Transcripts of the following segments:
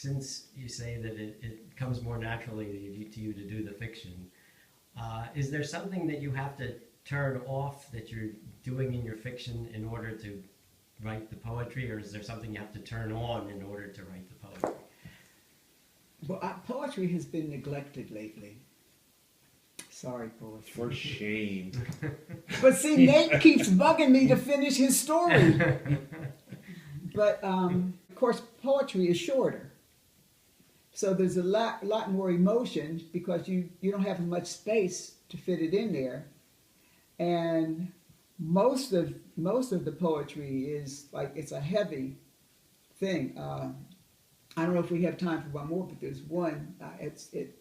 since you say that it comes more naturally to you to do the fiction, is there something that you have to turn off that you're doing in your fiction in order to write the poetry, or is there something you have to turn on in order to write the poetry? Well, poetry has been neglected lately. Sorry, poetry. For shame. But see, Nate keeps bugging me to finish his story. But, of course, poetry is shorter. So there's a lot more emotion because you don't have much space to fit it in there. And most of the poetry is like, it's a heavy thing. I don't know if we have time for one more, but there's one. It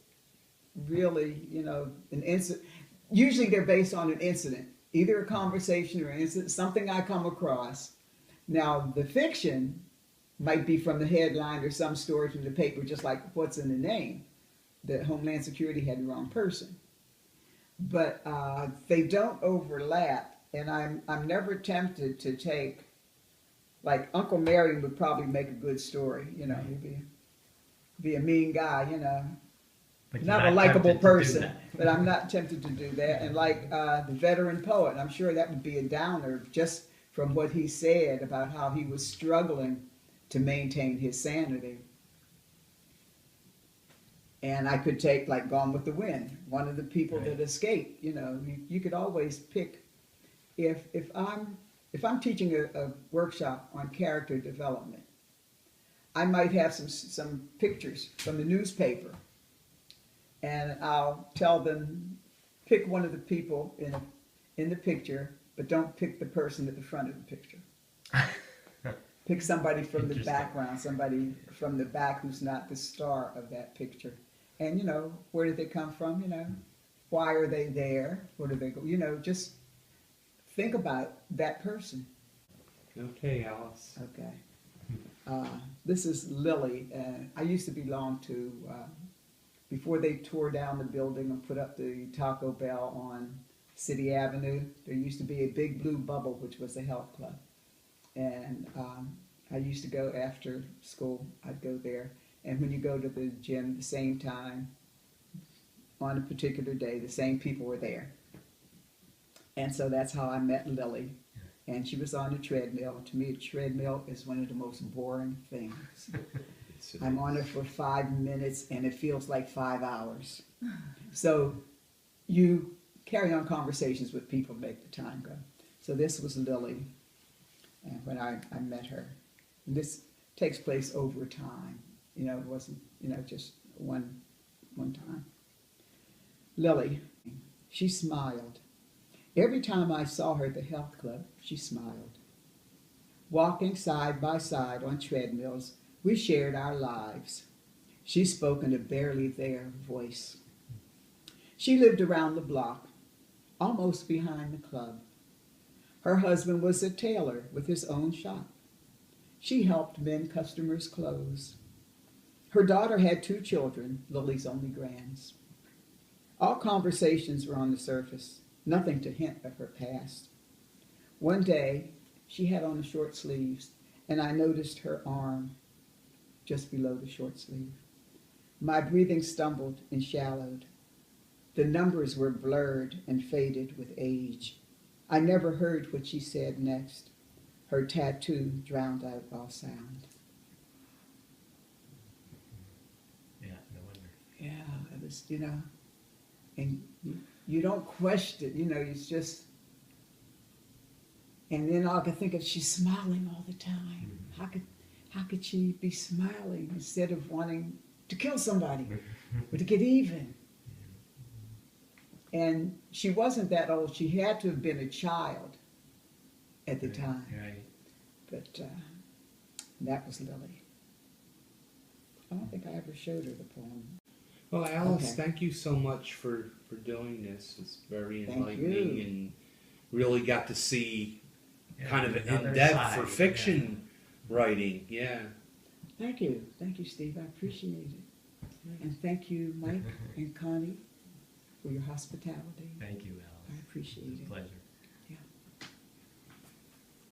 really, an incident. Usually they're based on an incident, either a conversation or an incident, something I come across. Now, the fiction might be from the headline or some story from the paper, just like what's in the name, that Homeland Security had the wrong person. But they don't overlap, and I'm never tempted to take, like Uncle Marion would probably make a good story, he'd be a mean guy, But not a likable person, but I'm not tempted to do that. And like the veteran poet, I'm sure that would be a downer just from what he said about how he was struggling to maintain his sanity. And I could take like Gone with the Wind, one of the people that escaped. You could always pick. If I'm teaching a workshop on character development, I might have some pictures from the newspaper, and I'll tell them, pick one of the people in the picture, but don't pick the person at the front of the picture. Pick somebody from the background, somebody from the back who's not the star of that picture. And, where did they come from, Why are they there? Where do they go? Just think about that person. Okay, Alice. Okay. This is Lily. I used to belong to, before they tore down the building and put up the Taco Bell on City Avenue, there used to be a big blue bubble, which was a health club. And I used to go after school. I'd go there. And when you go to the gym the same time, on a particular day, the same people were there. And so that's how I met Lily. And she was on a treadmill. To me, a treadmill is one of the most boring things. I'm on it for 5 minutes, and it feels like 5 hours. So you carry on conversations with people to make the time go. So this was Lily, and when I met her. And this takes place over time. It wasn't, just one time. Lily, she smiled. Every time I saw her at the health club, she smiled. Walking side by side on treadmills, we shared our lives. She spoke in a barely there voice. She lived around the block, almost behind the club. Her husband was a tailor with his own shop. She helped mend customers' clothes. Her daughter had 2 children, Lily's only grands. All conversations were on the surface, nothing to hint at her past. One day, she had on the short sleeves, and I noticed her arm just below the short sleeve. My breathing stumbled and shallowed. The numbers were blurred and faded with age. I never heard what she said next. Her tattoo drowned out all sound. Yeah, no wonder. Yeah, it was, and you don't question, it's just, and then all I could think of, she's smiling all the time. How could she be smiling instead of wanting to kill somebody or to get even? And she wasn't that old. She had to have been a child at the time. Right. But that was Lily. I don't think I ever showed her the poem. Well, Alice, Okay. thank you so much for doing this. It's very Thank enlightening you. and really got to see kind of an another in-depth side, for fiction writing. Yeah. Thank you. Thank you, Steve. I appreciate it. And thank you, Mike and Connie, for your hospitality. Thank you, Alice. I appreciate It's a it. pleasure.